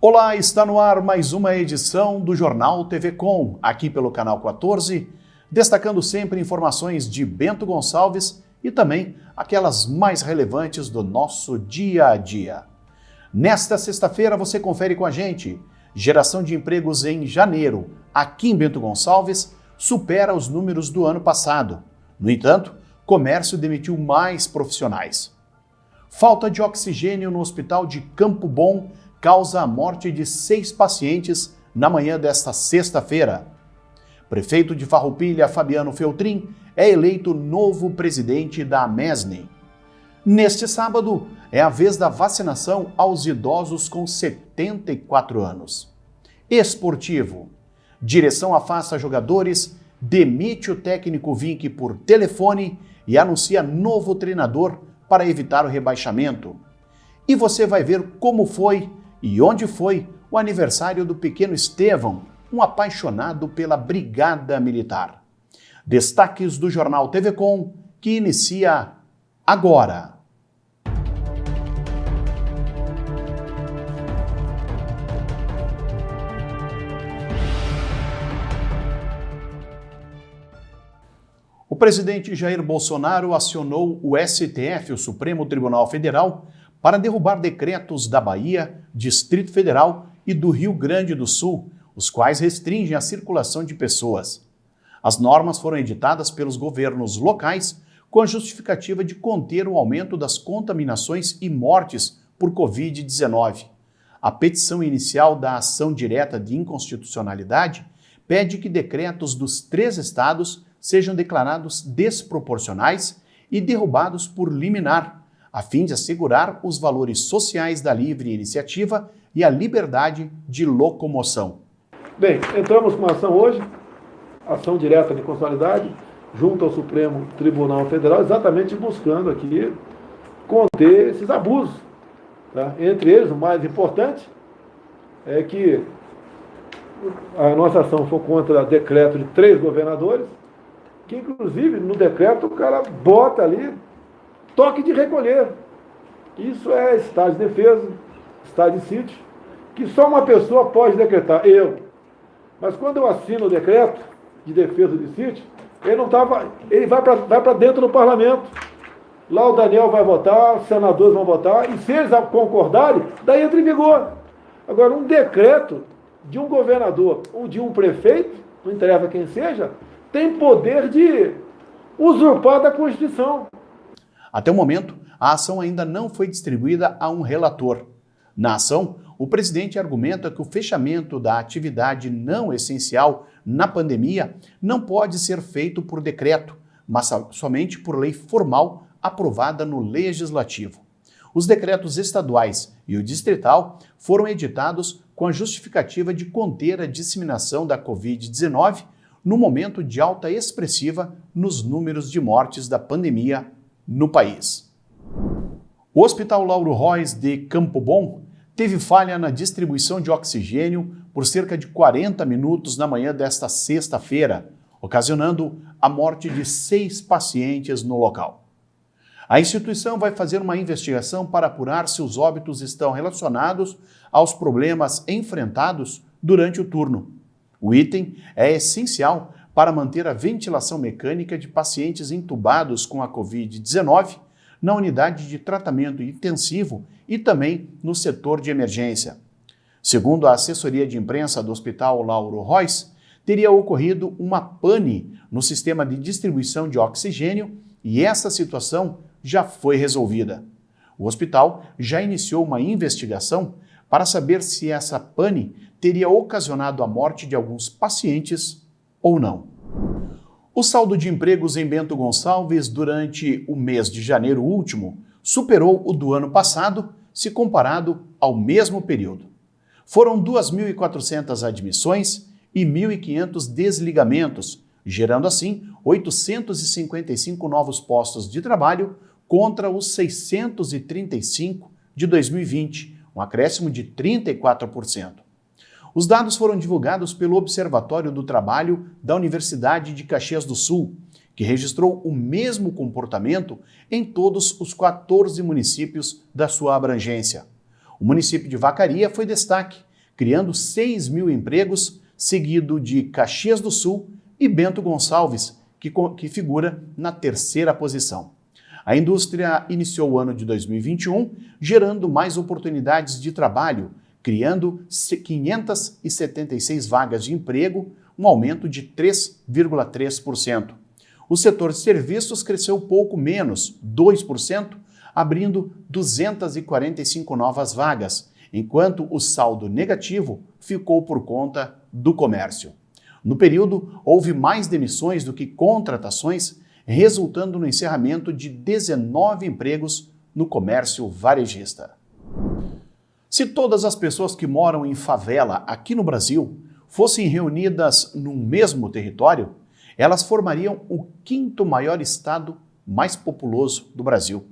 Olá, está no ar mais uma edição do Jornal TV Com, aqui pelo canal 14, destacando sempre informações de Bento Gonçalves e também aquelas mais relevantes do nosso dia a dia. Nesta sexta-feira você confere com a gente: geração de empregos em janeiro, aqui em Bento Gonçalves, supera os números do ano passado. No entanto, comércio demitiu mais profissionais. Falta de oxigênio no hospital de Campo Bom causa a morte de 6 pacientes na manhã desta sexta-feira. Prefeito de Farroupilha, Fabiano Feltrin, é eleito novo presidente da Amesne. Neste sábado, é a vez da vacinação aos idosos com 74 anos. Esportivo. Direção afasta jogadores, demite o técnico Vinck por telefone e anuncia novo treinador para evitar o rebaixamento. E você vai ver como foi e onde foi o aniversário do pequeno Estevão, um apaixonado pela Brigada Militar. Destaques do Jornal TV Com, que inicia agora. O presidente Jair Bolsonaro acionou o STF, o Supremo Tribunal Federal, para derrubar decretos da Bahia, Distrito Federal e do Rio Grande do Sul, os quais restringem a circulação de pessoas. As normas foram editadas pelos governos locais com a justificativa de conter o aumento das contaminações e mortes por Covid-19. A petição inicial da ação direta de inconstitucionalidade pede que decretos dos 3 estados sejam declarados desproporcionais e derrubados por liminar, a fim de assegurar os valores sociais da livre iniciativa e a liberdade de locomoção. Bem, entramos com uma ação hoje, ação direta de constitucionalidade, junto ao Supremo Tribunal Federal, exatamente buscando aqui conter esses abusos. Tá? Entre eles, o mais importante é que a nossa ação foi contra o decreto de 3 governadores, que inclusive no decreto o cara bota ali toque de recolher. Isso é estado de defesa, estado de sítio, que só uma pessoa pode decretar, eu. Mas quando eu assino o decreto de defesa de sítio, ele vai para dentro do parlamento. Lá o Daniel vai votar, os senadores vão votar, e se eles concordarem, daí entra em vigor. Agora, um decreto de um governador ou de um prefeito, não interessa quem seja, tem poder de usurpar da Constituição. Até o momento, a ação ainda não foi distribuída a um relator. Na ação, o presidente argumenta que o fechamento da atividade não essencial na pandemia não pode ser feito por decreto, mas somente por lei formal aprovada no Legislativo. Os decretos estaduais e o distrital foram editados com a justificativa de conter a disseminação da Covid-19 no momento de alta expressiva nos números de mortes da pandemia no país. O Hospital Lauro Rois de Campo Bom teve falha na distribuição de oxigênio por cerca de 40 minutos na manhã desta sexta-feira, ocasionando a morte de 6 pacientes no local. A instituição vai fazer uma investigação para apurar se os óbitos estão relacionados aos problemas enfrentados durante o turno. O item é essencial para manter a ventilação mecânica de pacientes entubados com a Covid-19 na unidade de tratamento intensivo e também no setor de emergência. Segundo a assessoria de imprensa do Hospital Lauro Rois, teria ocorrido uma pane no sistema de distribuição de oxigênio e essa situação já foi resolvida. O hospital já iniciou uma investigação para saber se essa pane teria ocasionado a morte de alguns pacientes ou não. O saldo de empregos em Bento Gonçalves durante o mês de janeiro último superou o do ano passado, se comparado ao mesmo período. Foram 2.400 admissões e 1.500 desligamentos, gerando assim 855 novos postos de trabalho contra os 635 de 2020, um acréscimo de 34%. Os dados foram divulgados pelo Observatório do Trabalho da Universidade de Caxias do Sul, que registrou o mesmo comportamento em todos os 14 municípios da sua abrangência. O município de Vacaria foi destaque, criando 6 mil empregos, seguido de Caxias do Sul e Bento Gonçalves, que figura na terceira posição. A indústria iniciou o ano de 2021 gerando mais oportunidades de trabalho, criando 576 vagas de emprego, um aumento de 3,3%. O setor de serviços cresceu pouco menos, 2%, abrindo 245 novas vagas, enquanto o saldo negativo ficou por conta do comércio. No período, houve mais demissões do que contratações, resultando no encerramento de 19 empregos no comércio varejista. Se todas as pessoas que moram em favela aqui no Brasil fossem reunidas num mesmo território, elas formariam o 5º maior estado mais populoso do Brasil.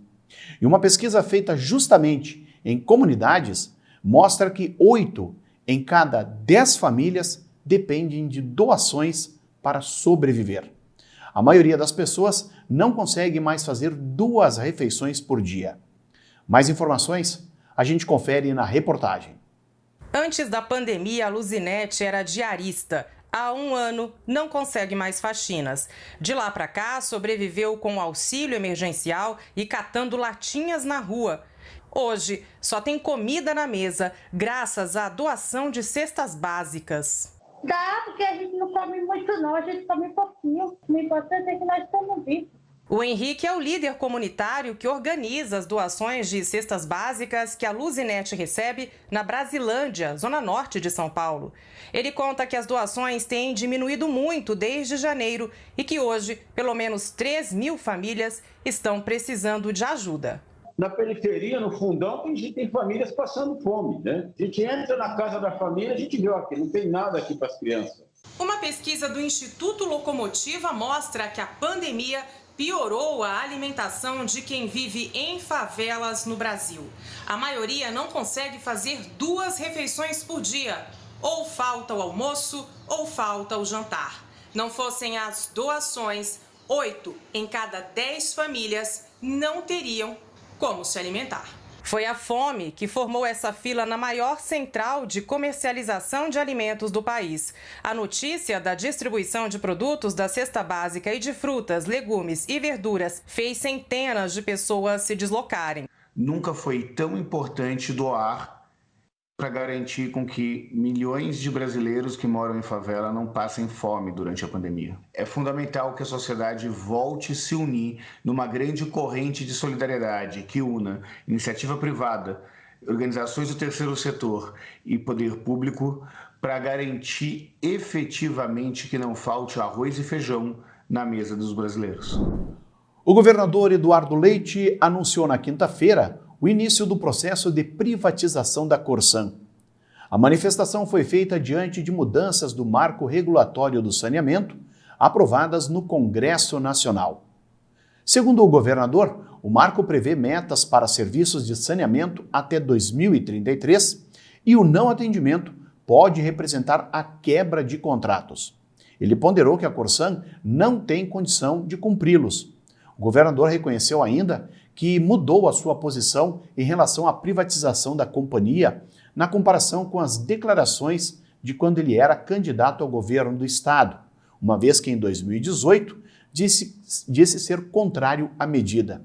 E uma pesquisa feita justamente em comunidades mostra que 8 em cada 10 famílias dependem de doações para sobreviver. A maioria das pessoas não consegue mais fazer 2 refeições por dia. Mais informações a gente confere na reportagem. Antes da pandemia, a Luzinete era diarista. Há 1 ano, não consegue mais faxinas. De lá para cá, sobreviveu com auxílio emergencial e catando latinhas na rua. Hoje, só tem comida na mesa, graças à doação de cestas básicas. Dá, porque a gente não come muito não, a gente come pouquinho. O importante é que nós estamos vivos. O Henrique é o líder comunitário que organiza as doações de cestas básicas que a Luzinete recebe na Brasilândia, zona norte de São Paulo. Ele conta que as doações têm diminuído muito desde janeiro e que hoje, pelo menos 3 mil famílias estão precisando de ajuda. Na periferia, no fundão, tem famílias passando fome, né? A gente entra na casa da família, a gente vê aqui, não tem nada aqui para as crianças. Uma pesquisa do Instituto Locomotiva mostra que a pandemia piorou a alimentação de quem vive em favelas no Brasil. A maioria não consegue fazer 2 refeições por dia. Ou falta o almoço ou falta o jantar. Não fossem as doações, 8 em cada 10 famílias não teriam como se alimentar. Foi a fome que formou essa fila na maior central de comercialização de alimentos do país. A notícia da distribuição de produtos da cesta básica e de frutas, legumes e verduras fez centenas de pessoas se deslocarem. Nunca foi tão importante doar para garantir com que milhões de brasileiros que moram em favela não passem fome durante a pandemia. É fundamental que a sociedade volte a se unir numa grande corrente de solidariedade que una iniciativa privada, organizações do terceiro setor e poder público para garantir efetivamente que não falte arroz e feijão na mesa dos brasileiros. O governador Eduardo Leite anunciou na quinta-feira o início do processo de privatização da Corsan. A manifestação foi feita diante de mudanças do marco regulatório do saneamento aprovadas no Congresso Nacional. Segundo o governador, o marco prevê metas para serviços de saneamento até 2033 e o não atendimento pode representar a quebra de contratos. Ele ponderou que a Corsan não tem condição de cumpri-los. O governador reconheceu ainda que mudou a sua posição em relação à privatização da companhia na comparação com as declarações de quando ele era candidato ao governo do estado, uma vez que em 2018 disse ser contrário à medida.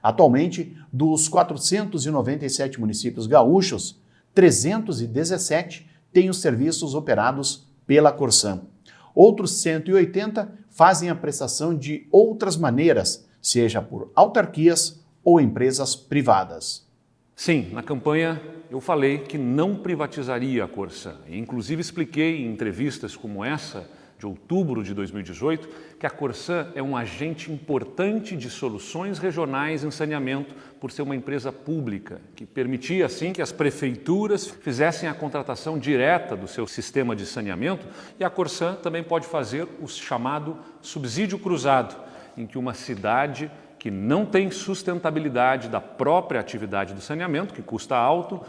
Atualmente, dos 497 municípios gaúchos, 317 têm os serviços operados pela Corsan. Outros 180 fazem a prestação de outras maneiras, seja por autarquias ou empresas privadas. Sim, na campanha eu falei que não privatizaria a Corsan. Inclusive expliquei em entrevistas como essa, de outubro de 2018, que a Corsan é um agente importante de soluções regionais em saneamento por ser uma empresa pública, que permitia assim que as prefeituras fizessem a contratação direta do seu sistema de saneamento, e a Corsan também pode fazer o chamado subsídio cruzado, em que uma cidade que não tem sustentabilidade da própria atividade do saneamento, que custa alto,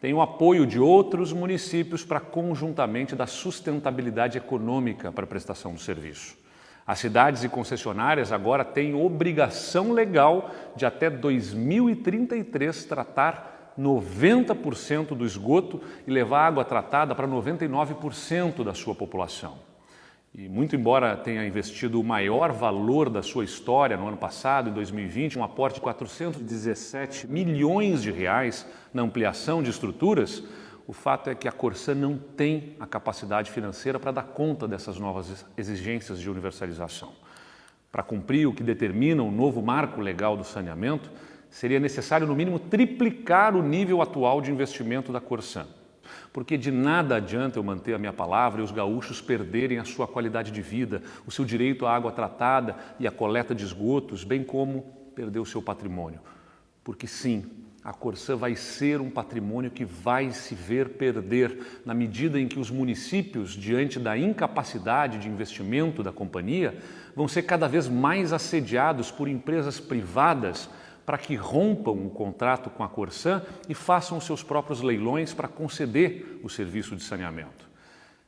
tem o apoio de outros municípios para conjuntamente dar sustentabilidade econômica para a prestação do serviço. As cidades e concessionárias agora têm obrigação legal de até 2033 tratar 90% do esgoto e levar água tratada para 99% da sua população. E muito embora tenha investido o maior valor da sua história no ano passado, em 2020, um aporte de 417 milhões de reais na ampliação de estruturas, o fato é que a Corsã não tem a capacidade financeira para dar conta dessas novas exigências de universalização. Para cumprir o que determina o novo marco legal do saneamento, seria necessário, no mínimo, triplicar o nível atual de investimento da Corsã. Porque de nada adianta eu manter a minha palavra e os gaúchos perderem a sua qualidade de vida, o seu direito à água tratada e à coleta de esgotos, bem como perder o seu patrimônio. Porque sim, a Corsã vai ser um patrimônio que vai se ver perder na medida em que os municípios, diante da incapacidade de investimento da companhia, vão ser cada vez mais assediados por empresas privadas para que rompam o contrato com a Corsã e façam os seus próprios leilões para conceder o serviço de saneamento.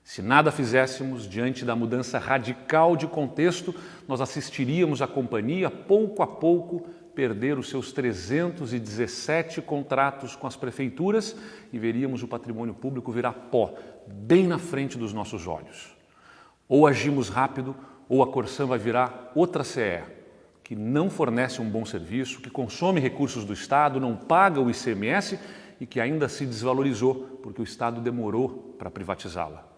Se nada fizéssemos, diante da mudança radical de contexto, nós assistiríamos a companhia, pouco a pouco, perder os seus 317 contratos com as prefeituras e veríamos o patrimônio público virar pó, bem na frente dos nossos olhos. Ou agimos rápido, ou a Corsã vai virar outra CE, que não fornece um bom serviço, que consome recursos do Estado, não paga o ICMS e que ainda se desvalorizou, porque o Estado demorou para privatizá-la.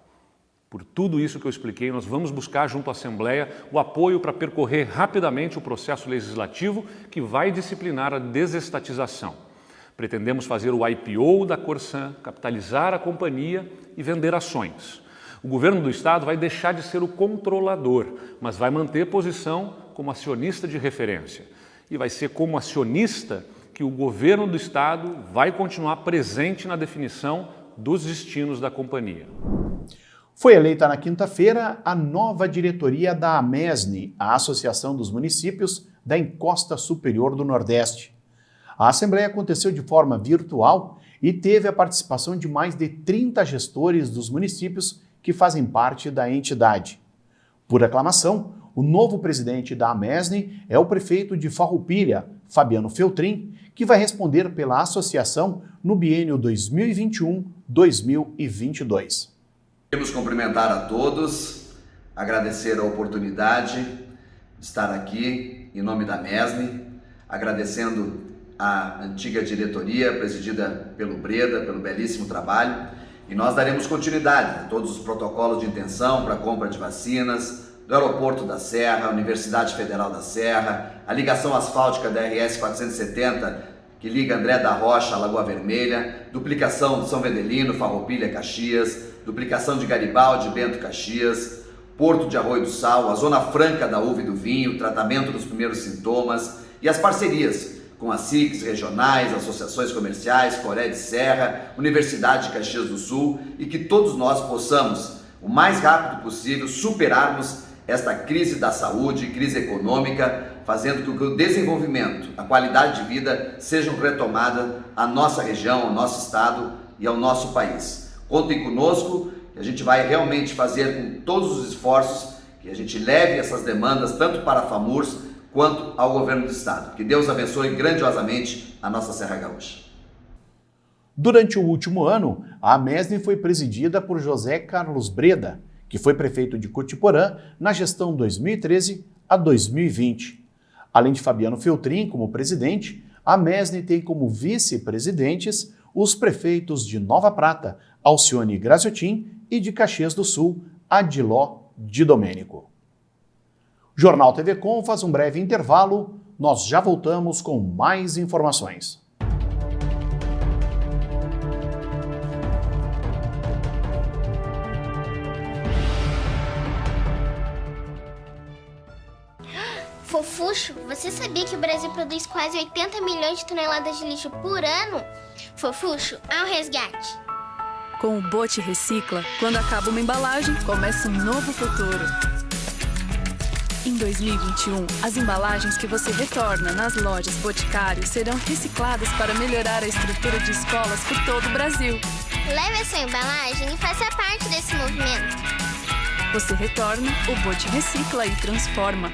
Por tudo isso que eu expliquei, nós vamos buscar junto à Assembleia o apoio para percorrer rapidamente o processo legislativo que vai disciplinar a desestatização. Pretendemos fazer o IPO da Corsã, capitalizar a companhia e vender ações. O governo do Estado vai deixar de ser o controlador, mas vai manter posição como acionista de referência. E vai ser como acionista que o governo do Estado vai continuar presente na definição dos destinos da companhia. Foi eleita na quinta-feira a nova diretoria da AMESNE, a Associação dos Municípios da Encosta Superior do Nordeste. A Assembleia aconteceu de forma virtual e teve a participação de mais de 30 gestores dos municípios que fazem parte da entidade. Por aclamação, o novo presidente da AMESNE é o prefeito de Farroupilha, Fabiano Feltrin, que vai responder pela associação no biênio 2021-2022. Queremos cumprimentar a todos, agradecer a oportunidade de estar aqui em nome da AMESNE, agradecendo a antiga diretoria presidida pelo Breda, pelo belíssimo trabalho, e nós daremos continuidade a todos os protocolos de intenção para a compra de vacinas, do Aeroporto da Serra, Universidade Federal da Serra, a ligação asfáltica da RS 470, que liga André da Rocha a Lagoa Vermelha, duplicação de São Vendelino, Farroupilha, Caxias, duplicação de Garibaldi, Bento, Caxias, Porto de Arroio do Sal, a Zona Franca da Uva e do Vinho, tratamento dos primeiros sintomas e as parcerias com as SICs regionais, associações comerciais, Coré de Serra, Universidade de Caxias do Sul, e que todos nós possamos, o mais rápido possível, superarmos esta crise da saúde, crise econômica, fazendo com que o desenvolvimento, a qualidade de vida sejam retomadas à nossa região, ao nosso estado e ao nosso país. Contem conosco, que a gente vai realmente fazer com todos os esforços que a gente leve essas demandas tanto para a FAMURS quanto ao governo do estado. Que Deus abençoe grandiosamente a nossa Serra Gaúcha. Durante o último ano, a AMESNE foi presidida por José Carlos Breda, que foi prefeito de Cotiporã na gestão 2013 a 2020. Além de Fabiano Feltrin como presidente, a AMESNE tem como vice-presidentes os prefeitos de Nova Prata, Alcione Graziotin, e de Caxias do Sul, Adiló de Domênico. O Jornal TV Com faz um breve intervalo, nós já voltamos com mais informações. Fofuxo, você sabia que o Brasil produz quase 80 milhões de toneladas de lixo por ano? Fofuxo, ao resgate! Com o Bote Recicla, quando acaba uma embalagem, começa um novo futuro. Em 2021, as embalagens que você retorna nas lojas Boticário serão recicladas para melhorar a estrutura de escolas por todo o Brasil. Leve a sua embalagem e faça parte desse movimento. Você retorna, o Bote recicla e transforma.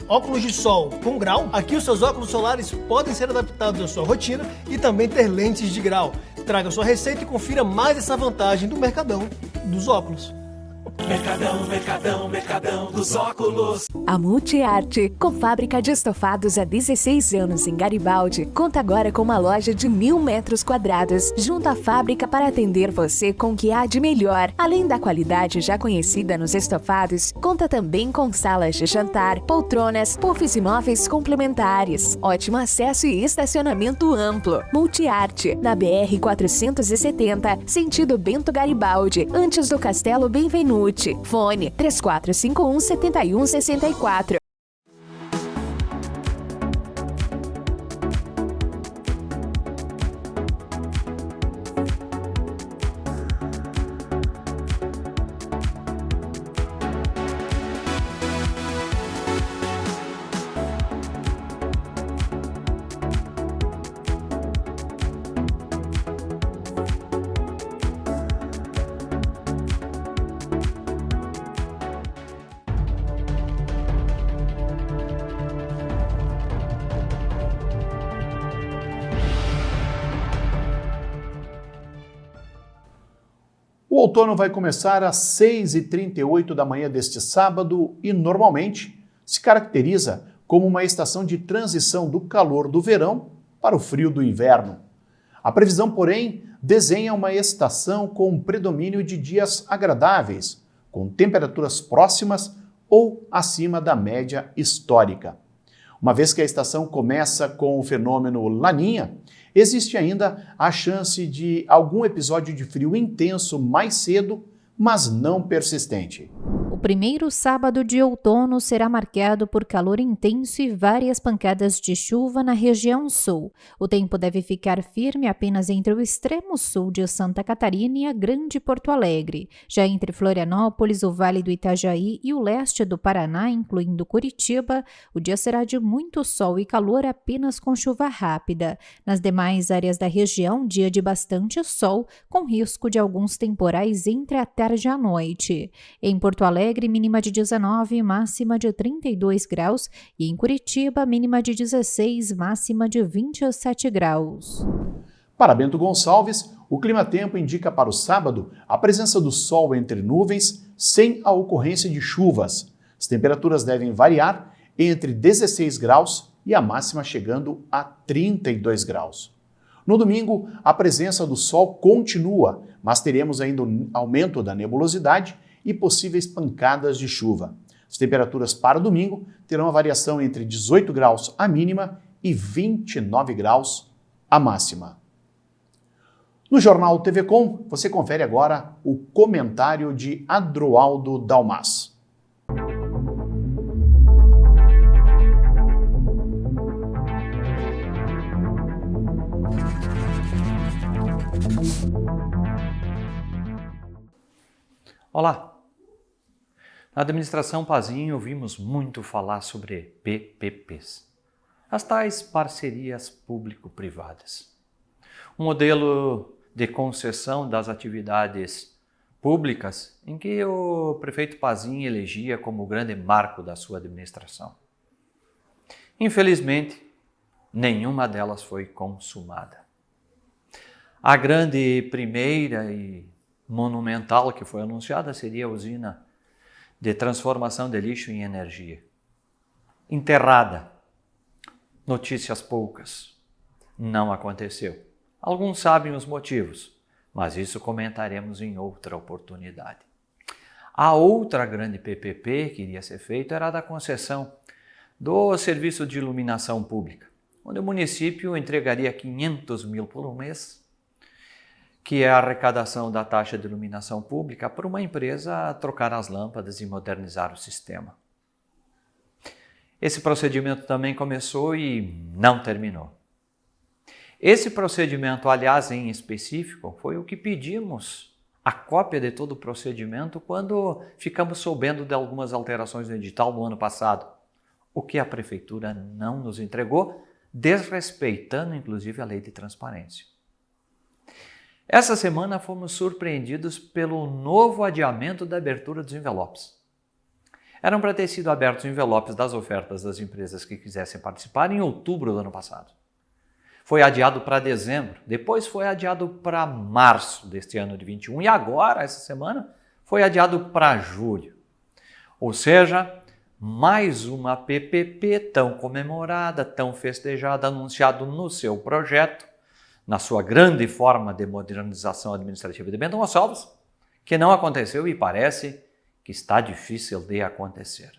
óculos de sol com grau. Aqui os seus óculos solares podem ser adaptados à sua rotina e também ter lentes de grau. Traga sua receita e confira mais essa vantagem do Mercadão dos óculos. Mercadão dos óculos. A Multiarte, com fábrica de estofados há 16 anos em Garibaldi, conta agora com uma loja de 1.000 metros quadrados, junto à fábrica para atender você com o que há de melhor. Além da qualidade já conhecida nos estofados, conta também com salas de jantar, poltronas, puffs e móveis complementares, ótimo acesso e estacionamento amplo. Multiarte, na BR 470, sentido Bento Garibaldi, antes do Castelo Benvenuti. Fone 3451-7164. O outono vai começar às 6h38 da manhã deste sábado e, normalmente, se caracteriza como uma estação de transição do calor do verão para o frio do inverno. A previsão, porém, desenha uma estação com um predomínio de dias agradáveis, com temperaturas próximas ou acima da média histórica. Uma vez que a estação começa com o fenômeno Laninha, existe ainda a chance de algum episódio de frio intenso mais cedo, mas não persistente. O primeiro sábado de outono será marcado por calor intenso e várias pancadas de chuva na região sul. O tempo deve ficar firme apenas entre o extremo sul de Santa Catarina e a Grande Porto Alegre. Já entre Florianópolis, o Vale do Itajaí e o leste do Paraná, incluindo Curitiba, o dia será de muito sol e calor apenas com chuva rápida. Nas demais áreas da região, dia de bastante sol, com risco de alguns temporais entre a tarde e a noite. Em Porto Alegre, mínima de 19, máxima de 32 graus, e em Curitiba, mínima de 16, máxima de 27 graus. Para Bento Gonçalves, o clima-tempo indica para o sábado a presença do sol entre nuvens, sem a ocorrência de chuvas. As temperaturas devem variar entre 16 graus e a máxima chegando a 32 graus. No domingo, a presença do sol continua, mas teremos ainda um aumento da nebulosidade e possíveis pancadas de chuva. As temperaturas para domingo terão uma variação entre 18 graus a mínima e 29 graus a máxima. No Jornal TV Com, você confere agora o comentário de Adroaldo Dalmas. Olá! Na administração Pazinho ouvimos muito falar sobre PPPs, as tais parcerias público-privadas. Um modelo de concessão das atividades públicas em que o prefeito Pazinho elegia como o grande marco da sua administração. Infelizmente, nenhuma delas foi consumada. A grande primeira e monumental que foi anunciada seria a usina de transformação de lixo em energia. Enterrada. Notícias poucas. Não aconteceu. Alguns sabem os motivos, mas isso comentaremos em outra oportunidade. A outra grande PPP que iria ser feita era a da concessão do serviço de iluminação pública, onde o município entregaria 500 mil por mês, que é a arrecadação da taxa de iluminação pública, para uma empresa trocar as lâmpadas e modernizar o sistema. Esse procedimento também começou e não terminou. Esse procedimento, aliás, em específico, foi o que pedimos a cópia de todo o procedimento quando ficamos sabendo de algumas alterações no edital no ano passado, o que a prefeitura não nos entregou, desrespeitando inclusive a lei de transparência. Essa semana fomos surpreendidos pelo novo adiamento da abertura dos envelopes. Eram para ter sido abertos envelopes das ofertas das empresas que quisessem participar em outubro do ano passado. Foi adiado para dezembro, depois foi adiado para março deste ano de 21 e agora, essa semana, foi adiado para julho. Ou seja, mais uma PPP tão comemorada, tão festejada, anunciado no seu projeto, na sua grande forma de modernização administrativa de Bento Gonçalves, que não aconteceu e parece que está difícil de acontecer.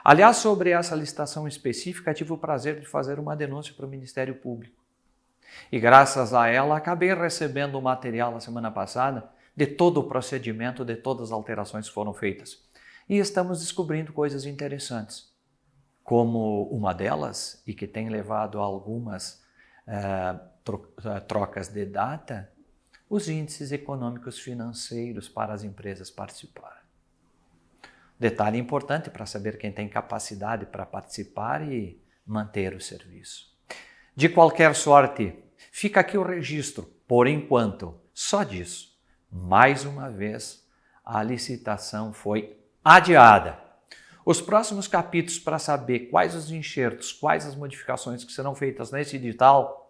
Aliás, sobre essa licitação específica, tive o prazer de fazer uma denúncia para o Ministério Público. E graças a ela, acabei recebendo o material na semana passada de todo o procedimento, de todas as alterações que foram feitas. E estamos descobrindo coisas interessantes, como uma delas, e que tem levado a algumas trocas de data, os índices econômicos financeiros para as empresas participarem. Detalhe importante para saber quem tem capacidade para participar e manter o serviço. De qualquer sorte, fica aqui o registro, por enquanto, só disso. Mais uma vez, a licitação foi adiada. Os próximos capítulos para saber quais os enxertos, quais as modificações que serão feitas nesse edital,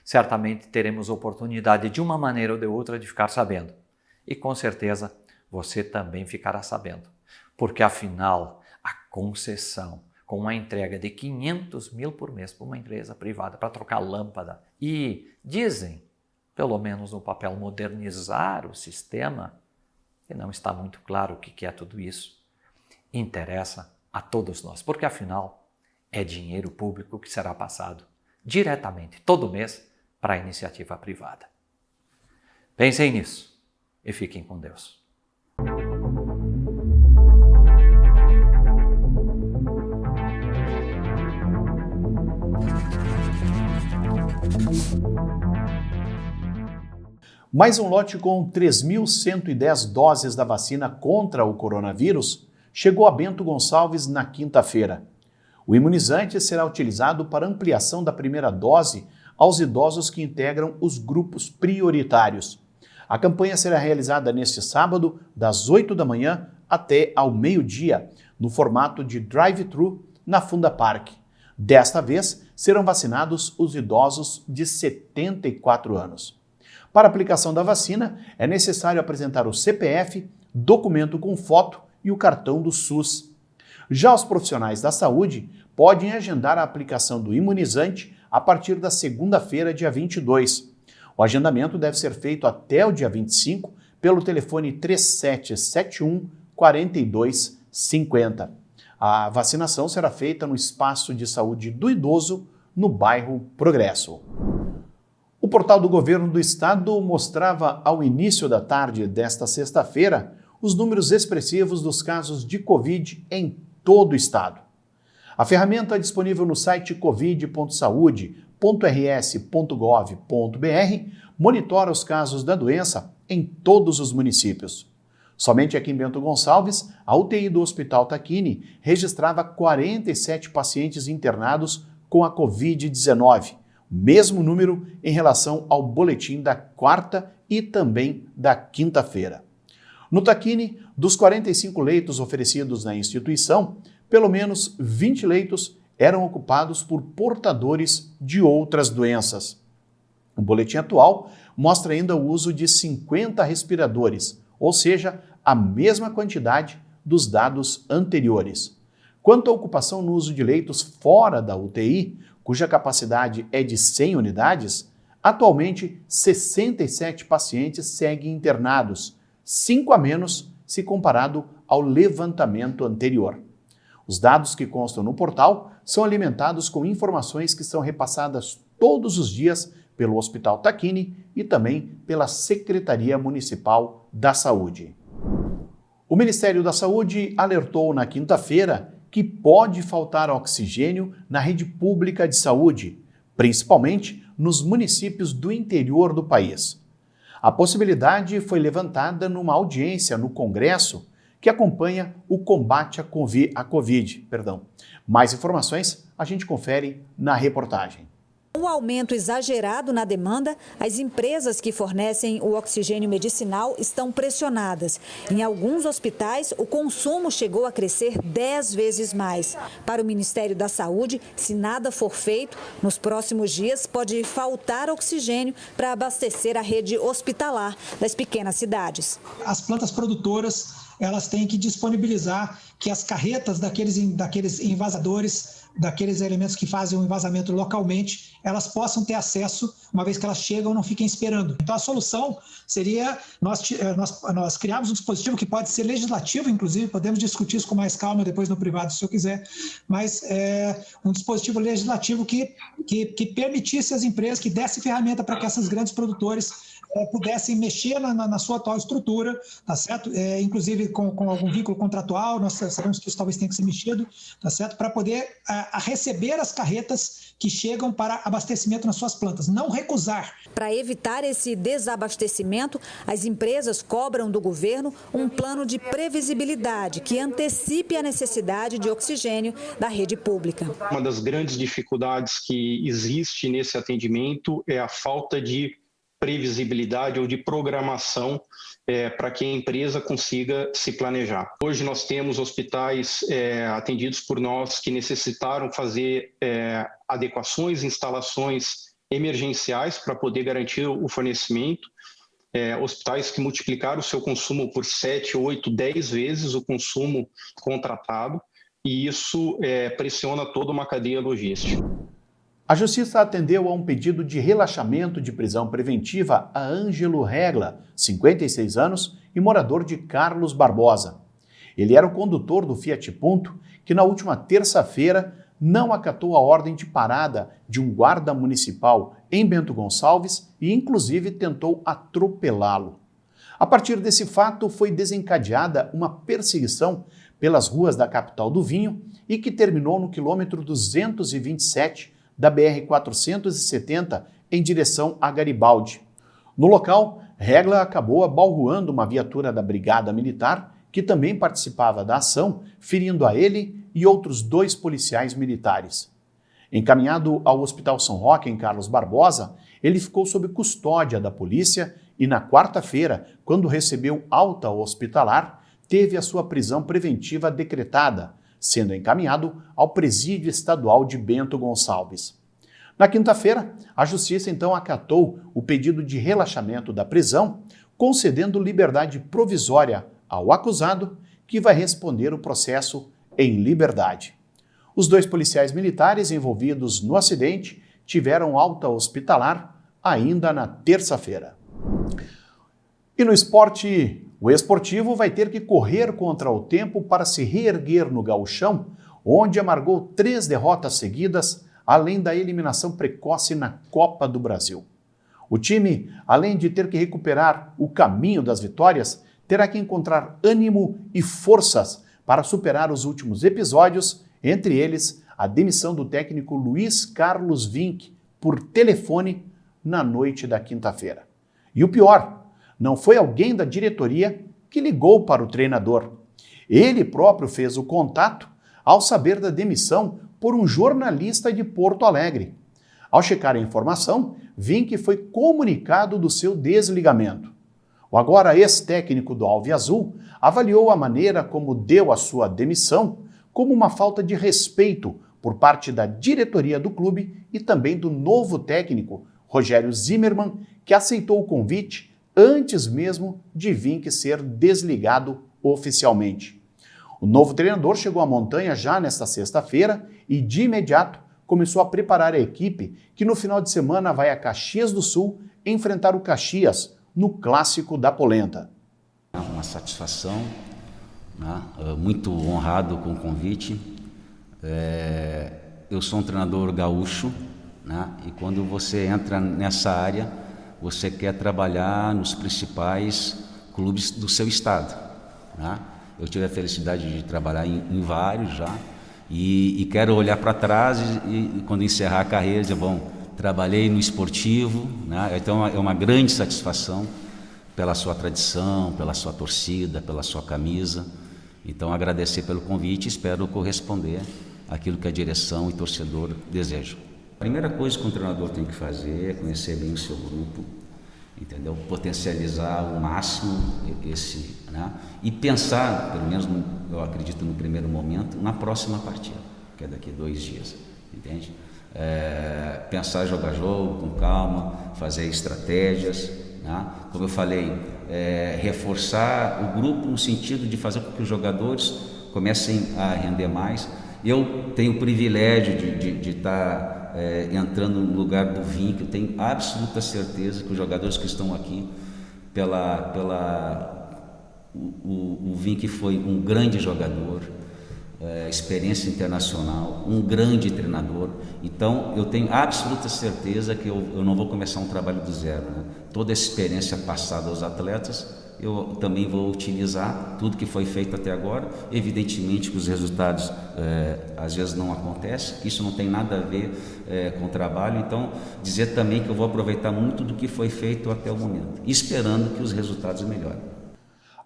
certamente teremos oportunidade de uma maneira ou de outra de ficar sabendo. E com certeza você também ficará sabendo. Porque afinal, a concessão com a entrega de 500 mil por mês para uma empresa privada para trocar lâmpada e, dizem, pelo menos no papel, modernizar o sistema, e não está muito claro o que é tudo isso, interessa a todos nós, porque afinal é dinheiro público que será passado diretamente, todo mês, para a iniciativa privada. Pensem nisso e fiquem com Deus. Mais um lote com 3.110 doses da vacina contra o coronavírus chegou a Bento Gonçalves na quinta-feira. O imunizante será utilizado para ampliação da primeira dose aos idosos que integram os grupos prioritários. A campanha será realizada neste sábado, das 8 da manhã até ao meio-dia, no formato de drive-thru na Fundapark. Desta vez, serão vacinados os idosos de 74 anos. Para a aplicação da vacina, é necessário apresentar o CPF, documento com foto e o cartão do SUS. Já os profissionais da saúde podem agendar a aplicação do imunizante a partir da segunda-feira, dia 22. O agendamento deve ser feito até o dia 25 pelo telefone 3771 4250. A vacinação será feita no Espaço de Saúde do Idoso, no bairro Progresso. O portal do Governo do Estado mostrava ao início da tarde desta sexta-feira os números expressivos dos casos de Covid em todo o estado. A ferramenta é disponível no site covid.saude.rs.gov.br monitora os casos da doença em todos os municípios. Somente aqui em Bento Gonçalves, a UTI do Hospital Tacchini registrava 47 pacientes internados com a Covid-19, mesmo número em relação ao boletim da quarta e também da quinta-feira. No Tacchini, dos 45 leitos oferecidos na instituição, pelo menos 20 leitos eram ocupados por portadores de outras doenças. O boletim atual mostra ainda o uso de 50 respiradores, ou seja, a mesma quantidade dos dados anteriores. Quanto à ocupação no uso de leitos fora da UTI, cuja capacidade é de 100 unidades, atualmente 67 pacientes seguem internados, 5 a menos se comparado ao levantamento anterior. Os dados que constam no portal são alimentados com informações que são repassadas todos os dias pelo Hospital Tacchini e também pela Secretaria Municipal da Saúde. O Ministério da Saúde alertou na quinta-feira que pode faltar oxigênio na rede pública de saúde, principalmente nos municípios do interior do país. A possibilidade foi levantada numa audiência no Congresso que acompanha o combate à Covid. Mais informações a gente confere na reportagem. Com o aumento exagerado na demanda, as empresas que fornecem o oxigênio medicinal estão pressionadas. Em alguns hospitais, o consumo chegou a crescer 10 vezes mais. Para o Ministério da Saúde, se nada for feito, nos próximos dias pode faltar oxigênio para abastecer a rede hospitalar das pequenas cidades. As plantas produtoras, elas têm que disponibilizar que as carretas daqueles envasadores, daqueles elementos que fazem o envasamento localmente, elas possam ter acesso, uma vez que elas chegam, não fiquem esperando. Então a solução seria nós criarmos um dispositivo que pode ser legislativo, inclusive, podemos discutir isso com mais calma depois no privado, se o senhor quiser, mas um dispositivo legislativo que permitisse às empresas, que desse ferramenta para que esses grandes produtores pudessem mexer na sua atual estrutura, tá certo? Inclusive com algum vínculo contratual, nós sabemos que isso talvez tenha que ser mexido, tá certo? Para poder receber as carretas que chegam para abastecimento nas suas plantas, não recusar. Para evitar esse desabastecimento, as empresas cobram do governo um plano de previsibilidade que antecipe a necessidade de oxigênio da rede pública. Uma das grandes dificuldades que existe nesse atendimento é a falta de previsibilidade ou de programação para que a empresa consiga se planejar. Hoje nós temos hospitais atendidos por nós que necessitaram fazer adequações, instalações emergenciais para poder garantir o fornecimento. Hospitais que multiplicaram o seu consumo por 7, 8, 10 vezes o consumo contratado, e isso pressiona toda uma cadeia logística. A Justiça atendeu a um pedido de relaxamento de prisão preventiva a Ângelo Regla, 56 anos, e morador de Carlos Barbosa. Ele era o condutor do Fiat Punto, que na última terça-feira não acatou a ordem de parada de um guarda municipal em Bento Gonçalves e, inclusive, tentou atropelá-lo. A partir desse fato, foi desencadeada uma perseguição pelas ruas da capital do vinho e que terminou no quilômetro 227 da BR-470 em direção a Garibaldi. No local, Regla acabou abalroando uma viatura da Brigada Militar, que também participava da ação, ferindo a ele e outros 2 policiais militares. Encaminhado ao Hospital São Roque, em Carlos Barbosa, ele ficou sob custódia da polícia e, na quarta-feira, quando recebeu alta hospitalar, teve a sua prisão preventiva decretada, sendo encaminhado ao Presídio Estadual de Bento Gonçalves. Na quinta-feira, a Justiça então acatou o pedido de relaxamento da prisão, concedendo liberdade provisória ao acusado, que vai responder o processo em liberdade. Os 2 policiais militares envolvidos no acidente tiveram alta hospitalar ainda na terça-feira. E no esporte, o Esportivo vai ter que correr contra o tempo para se reerguer no Gauchão, onde amargou 3 derrotas seguidas, além da eliminação precoce na Copa do Brasil. O time, além de ter que recuperar o caminho das vitórias, terá que encontrar ânimo e forças para superar os últimos episódios, entre eles a demissão do técnico Luiz Carlos Vinck por telefone na noite da quinta-feira. E o pior, não foi alguém da diretoria que ligou para o treinador. Ele próprio fez o contato ao saber da demissão por um jornalista de Porto Alegre. Ao checar a informação, Vinck foi comunicado do seu desligamento. O agora ex-técnico do Alviazul avaliou a maneira como deu a sua demissão como uma falta de respeito por parte da diretoria do clube e também do novo técnico, Rogério Zimmermann, que aceitou o convite antes mesmo de Vinck ser desligado oficialmente. O novo treinador chegou à montanha já nesta sexta-feira e, de imediato, começou a preparar a equipe que no final de semana vai a Caxias do Sul enfrentar o Caxias no Clássico da Polenta. Uma satisfação, né? Muito honrado com o convite. Eu sou um treinador gaúcho, né? E quando você entra nessa área, você quer trabalhar nos principais clubes do seu estado, né? Eu tive a felicidade de trabalhar em vários já e quero olhar para trás e quando encerrar a carreira dizer, bom, trabalhei no Esportivo, né? Então é uma grande satisfação pela sua tradição, pela sua torcida, pela sua camisa. Então agradecer pelo convite e espero corresponder àquilo que a direção e torcedor desejam. primeira coisa que um treinador tem que fazer é conhecer bem o seu grupo, entendeu? Potencializar ao máximo esse, né? E pensar, pelo menos eu acredito no primeiro momento, na próxima partida, que é daqui a 2 dias, entende? Pensar jogar jogo com calma, fazer estratégias, né? Como eu falei, reforçar o grupo no sentido de fazer com que os jogadores comecem a render mais. Eu tenho o privilégio de estar entrando no lugar do Vink. Eu tenho absoluta certeza que os jogadores que estão aqui, o Vink foi um grande jogador, experiência internacional, um grande treinador. Então eu tenho absoluta certeza que eu não vou começar um trabalho do zero, né? Toda a experiência passada aos atletas eu também vou utilizar, tudo que foi feito até agora. Evidentemente que os resultados às vezes não acontecem, isso não tem nada a ver com o trabalho. Então dizer também que eu vou aproveitar muito do que foi feito até o momento, esperando que os resultados melhorem.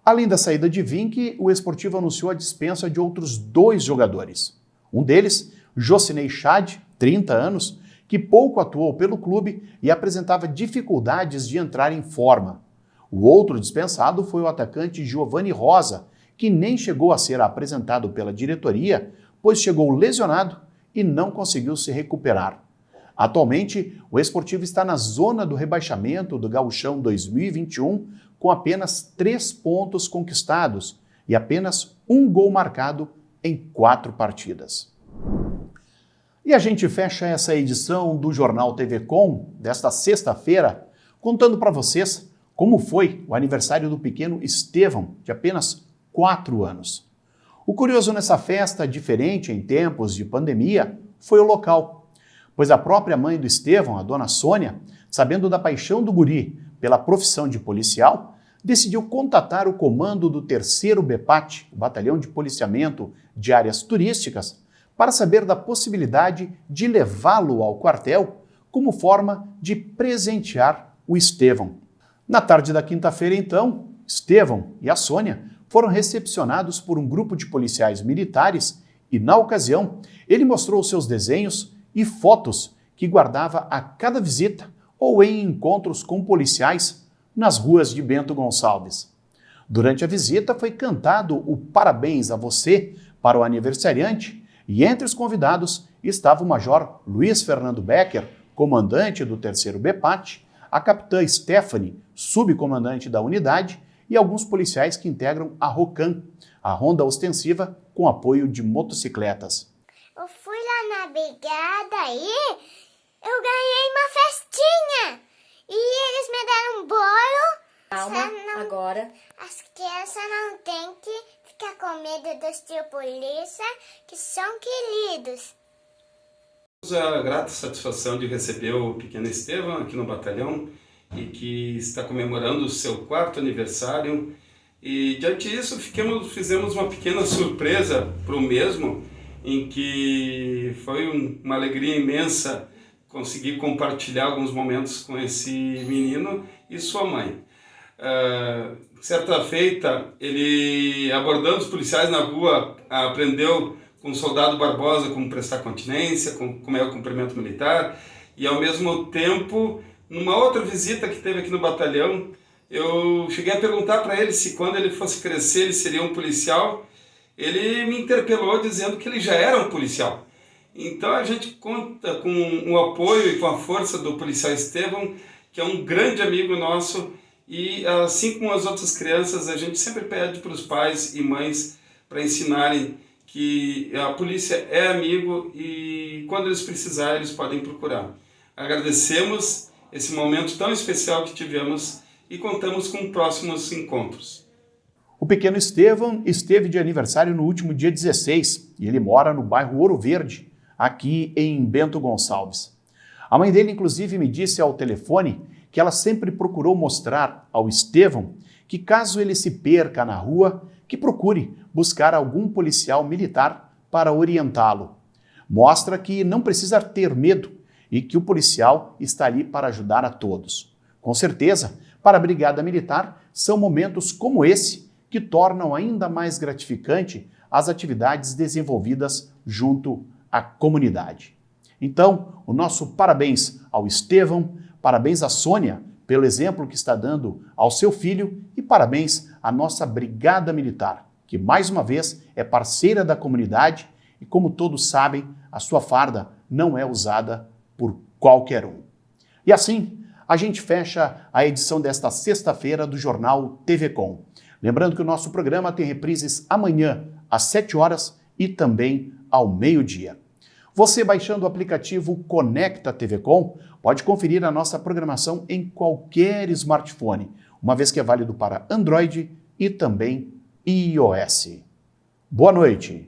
Além da saída de Vink, o Esportivo anunciou a dispensa de outros 2 jogadores. Um deles, Jocinei Chad, 30 anos, que pouco atuou pelo clube e apresentava dificuldades de entrar em forma. O outro dispensado foi o atacante Giovanni Rosa, que nem chegou a ser apresentado pela diretoria, pois chegou lesionado e não conseguiu se recuperar. Atualmente, o Esportivo está na zona do rebaixamento do Gauchão 2021, com apenas 3 pontos conquistados e apenas 1 gol marcado em 4 partidas. E a gente fecha essa edição do Jornal TV Com desta sexta-feira, contando para vocês como foi o aniversário do pequeno Estevão, de apenas 4 anos. O curioso nessa festa, diferente em tempos de pandemia, foi o local, pois a própria mãe do Estevão, a dona Sônia, sabendo da paixão do guri pela profissão de policial, decidiu contatar o comando do 3º BPAT, o Batalhão de Policiamento de Áreas Turísticas, para saber da possibilidade de levá-lo ao quartel como forma de presentear o Estevão. Na tarde da quinta-feira, então, Estevão e a Sônia foram recepcionados por um grupo de policiais militares e, na ocasião, ele mostrou seus desenhos e fotos que guardava a cada visita ou em encontros com policiais nas ruas de Bento Gonçalves. Durante a visita foi cantado o parabéns a você para o aniversariante e entre os convidados estava o Major Luiz Fernando Becker, comandante do 3º BPAT, a capitã Stephanie, subcomandante da unidade, e alguns policiais que integram a ROCAM, a ronda ostensiva com apoio de motocicletas. Eu fui lá na brigada e eu ganhei uma festinha. E eles me deram um bolo. Calma, agora. As crianças não têm que ficar com medo dos tio polícia, que são queridos. Temos a grata satisfação de receber o pequeno Estevão aqui no batalhão e que está comemorando o seu 4º aniversário. E diante disso fizemos uma pequena surpresa para o mesmo, em que foi uma alegria imensa conseguir compartilhar alguns momentos com esse menino e sua mãe. Certa feita, ele, abordando os policiais na rua, aprendeu com o soldado Barbosa como prestar continência, como é o cumprimento militar, e ao mesmo tempo, numa outra visita que teve aqui no batalhão, eu cheguei a perguntar para ele se quando ele fosse crescer ele seria um policial. Ele me interpelou dizendo que ele já era um policial. Então a gente conta com o apoio e com a força do policial Estevão, que é um grande amigo nosso, e assim como as outras crianças, a gente sempre pede para os pais e mães para ensinarem que a polícia é amigo e quando eles precisarem eles podem procurar. Agradecemos esse momento tão especial que tivemos e contamos com próximos encontros. O pequeno Estevão esteve de aniversário no último dia 16 e ele mora no bairro Ouro Verde, aqui em Bento Gonçalves. A mãe dele, inclusive, me disse ao telefone que ela sempre procurou mostrar ao Estevão que, caso ele se perca na rua, que procure buscar algum policial militar para orientá-lo. Mostra que não precisa ter medo e que o policial está ali para ajudar a todos. Com certeza, para a Brigada Militar, são momentos como esse que tornam ainda mais gratificante as atividades desenvolvidas junto à comunidade. Então, o nosso parabéns ao Estevão, parabéns à Sônia pelo exemplo que está dando ao seu filho e parabéns à nossa Brigada Militar, que mais uma vez é parceira da comunidade e, como todos sabem, a sua farda não é usada por qualquer um. E assim, a gente fecha a edição desta sexta-feira do Jornal TV Com. Lembrando que o nosso programa tem reprises amanhã às 7 horas e também ao meio-dia. Você, baixando o aplicativo Conecta TV Com, pode conferir a nossa programação em qualquer smartphone, uma vez que é válido para Android e também iOS. Boa noite!